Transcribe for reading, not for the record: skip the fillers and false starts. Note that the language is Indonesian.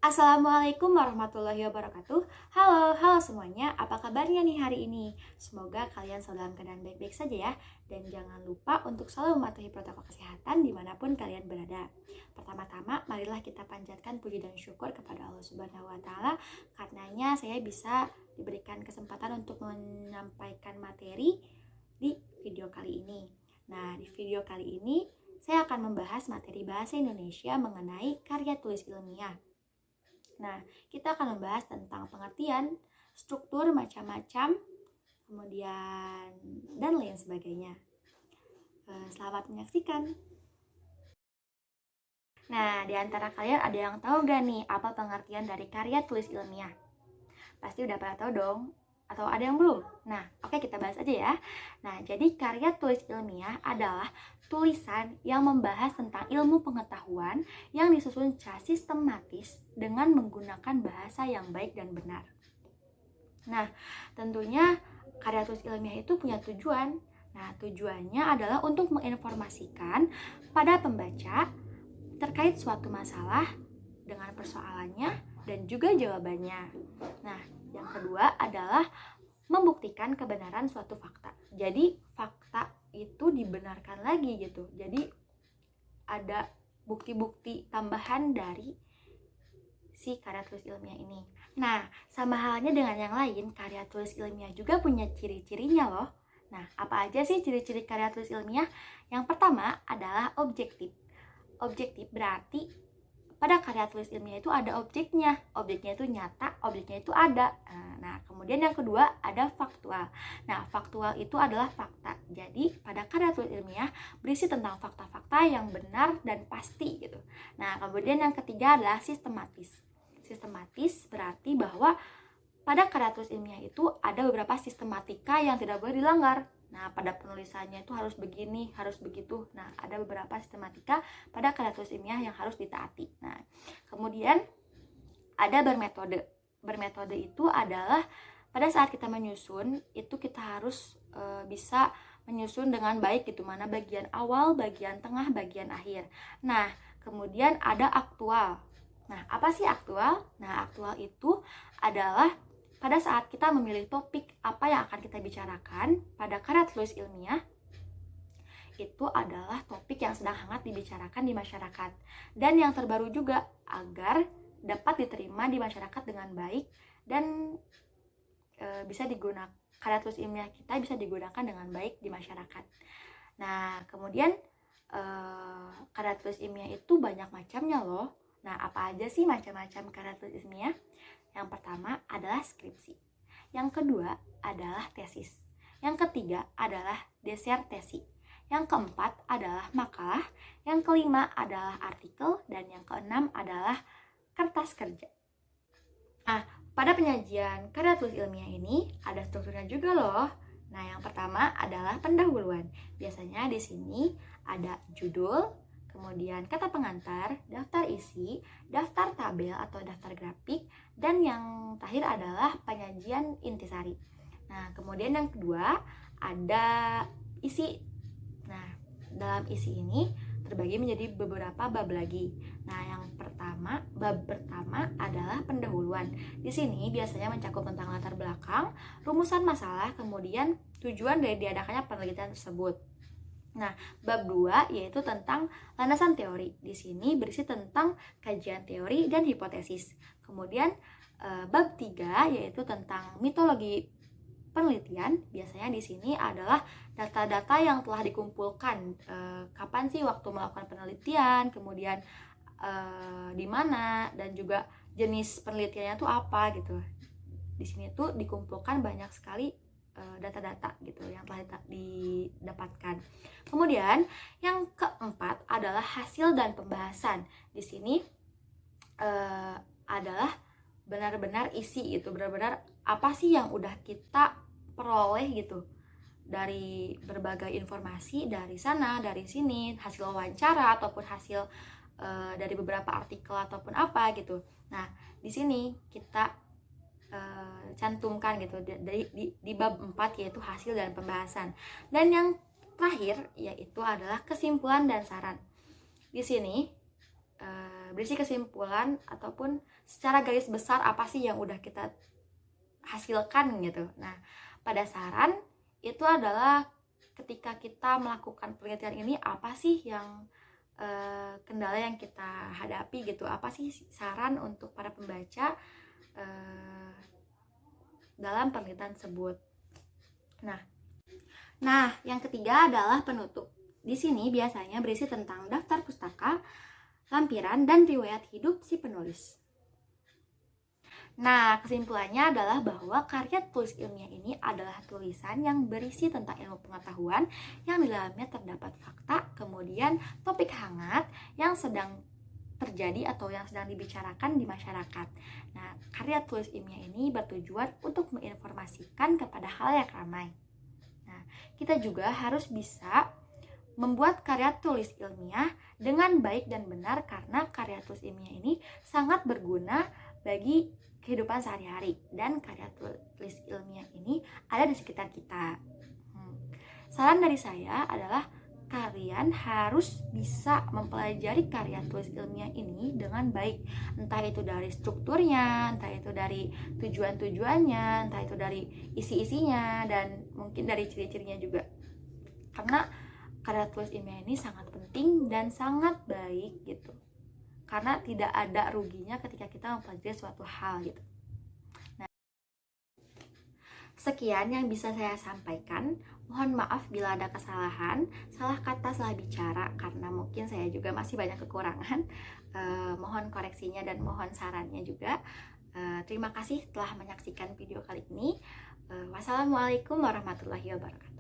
Assalamualaikum warahmatullahi wabarakatuh. Halo semuanya, apa kabarnya nih hari ini? Semoga kalian selalu dalam keadaan baik-baik saja ya. Dan jangan lupa untuk selalu mematuhi protokol kesehatan dimanapun kalian berada. Pertama-tama, marilah kita panjatkan puji dan syukur kepada Allah Subhanahu wa Ta'ala. Karenanya saya bisa diberikan kesempatan untuk menyampaikan materi di video kali ini. Nah, di video kali ini saya akan membahas materi bahasa Indonesia mengenai karya tulis ilmiah. Nah, kita akan membahas tentang pengertian, struktur macam-macam, kemudian dan lain sebagainya. Selamat menyaksikan. Nah, di antara kalian ada yang tahu gak nih apa pengertian dari karya tulis ilmiah? Pasti udah pada tahu dong. Atau ada yang belum? Nah, oke, kita bahas aja ya. Nah, jadi karya tulis ilmiah adalah tulisan yang membahas tentang ilmu pengetahuan yang disusun secara sistematis dengan menggunakan bahasa yang baik dan benar. Nah, tentunya karya tulis ilmiah itu punya tujuan. Nah, tujuannya adalah untuk menginformasikan pada pembaca terkait suatu masalah dengan persoalannya dan juga jawabannya. Nah, yang kedua adalah membuktikan kebenaran suatu fakta. Jadi fakta itu dibenarkan lagi gitu. Jadi ada bukti-bukti tambahan dari si karya tulis ilmiah ini. Nah, sama halnya dengan yang lain, karya tulis ilmiah juga punya ciri-cirinya loh. Nah, apa aja sih ciri-ciri karya tulis ilmiah? Yang pertama adalah objektif. Objektif berarti pada karya tulis ilmiah itu ada objeknya itu nyata, objeknya itu ada. Nah, kemudian yang kedua ada faktual. Nah, faktual itu adalah fakta. Jadi, pada karya tulis ilmiah berisi tentang fakta-fakta yang benar dan pasti gitu. Nah, kemudian yang ketiga adalah sistematis. Sistematis berarti bahwa pada karya tulis ilmiah itu ada beberapa sistematika yang tidak boleh dilanggar. Nah, pada penulisannya itu harus begini, harus begitu. Nah, ada beberapa sistematika pada karya tulis ilmiah yang harus ditaati. Nah, kemudian ada bermetode. Bermetode itu adalah pada saat kita menyusun, itu kita harus bisa menyusun dengan baik gitu, mana bagian awal, bagian tengah, bagian akhir. Nah, kemudian ada aktual. Nah, apa sih aktual? Nah, aktual itu adalah pada saat kita memilih topik apa yang akan kita bicarakan pada karya tulis ilmiah, itu adalah topik yang sedang hangat dibicarakan di masyarakat dan yang terbaru juga agar dapat diterima di masyarakat dengan baik dan bisa digunakan, karya tulis ilmiah kita bisa digunakan dengan baik di masyarakat. Nah, kemudian karya tulis ilmiah itu banyak macamnya loh. Nah, apa aja sih macam-macam karya tulis ilmiah? Yang pertama adalah skripsi. Yang kedua adalah tesis. Yang ketiga adalah disertasi. Yang keempat adalah makalah. Yang kelima adalah artikel. Dan yang keenam adalah kertas kerja. Nah, pada penyajian karya tulis ilmiah ini ada strukturnya juga loh. Nah, yang pertama adalah pendahuluan. Biasanya di sini ada judul, kemudian kata pengantar, daftar isi, daftar tabel atau daftar grafik, dan yang terakhir adalah penyajian intisari. Nah, kemudian yang kedua ada isi. Nah, dalam isi ini terbagi menjadi beberapa bab lagi. Nah, yang pertama, bab pertama adalah pendahuluan. Di sini biasanya mencakup tentang latar belakang, rumusan masalah, kemudian tujuan dari diadakannya penelitian tersebut. Nah, bab 2 yaitu tentang landasan teori. Di sini berisi tentang kajian teori dan hipotesis. Kemudian bab 3 yaitu tentang mitologi penelitian. Biasanya di sini adalah data-data yang telah dikumpulkan. Kapan sih waktu melakukan penelitian, kemudian di mana, dan juga jenis penelitiannya itu apa gitu. Di sini tuh dikumpulkan banyak sekali data-data gitu yang telah didapatkan. Kemudian yang keempat adalah hasil dan pembahasan. Di sini adalah benar-benar isi itu, benar-benar apa sih yang udah kita peroleh gitu dari berbagai informasi dari sana, dari sini, hasil wawancara ataupun hasil dari beberapa artikel ataupun apa gitu. Nah, di sini kita cantumkan gitu di bab 4 yaitu hasil dan pembahasan. Dan yang terakhir yaitu adalah kesimpulan dan saran. Di sini berisi kesimpulan ataupun secara garis besar apa sih yang udah kita hasilkan gitu. Nah, pada saran itu adalah ketika kita melakukan penelitian ini apa sih yang kendala yang kita hadapi gitu, apa sih saran untuk para pembaca dalam penelitian tersebut. Nah, yang ketiga adalah penutup. Di sini biasanya berisi tentang daftar pustaka, lampiran, dan riwayat hidup si penulis. Nah, kesimpulannya adalah bahwa karya tulis ilmiah ini adalah tulisan yang berisi tentang ilmu pengetahuan yang di dalamnya terdapat fakta, kemudian topik hangat yang sedang terjadi atau yang sedang dibicarakan di masyarakat. Nah, karya tulis ilmiah ini bertujuan untuk menginformasikan kepada halayak ramai. Nah, kita juga harus bisa membuat karya tulis ilmiah dengan baik dan benar karena karya tulis ilmiah ini sangat berguna bagi kehidupan sehari-hari dan karya tulis ilmiah ini ada di sekitar kita. Saran dari saya adalah kalian harus bisa mempelajari karya tulis ilmiah ini dengan baik, entah itu dari strukturnya, entah itu dari tujuan-tujuannya, entah itu dari isi-isinya, dan mungkin dari ciri-cirinya juga. Karena karya tulis ilmiah ini sangat penting dan sangat baik gitu. Karena tidak ada ruginya ketika kita mempelajari suatu hal gitu. Nah, sekian yang bisa saya sampaikan. Mohon maaf bila ada kesalahan, salah kata, salah bicara, karena mungkin saya juga masih banyak kekurangan. Mohon koreksinya dan mohon sarannya juga. Terima kasih telah menyaksikan video kali ini. Wassalamualaikum warahmatullahi wabarakatuh.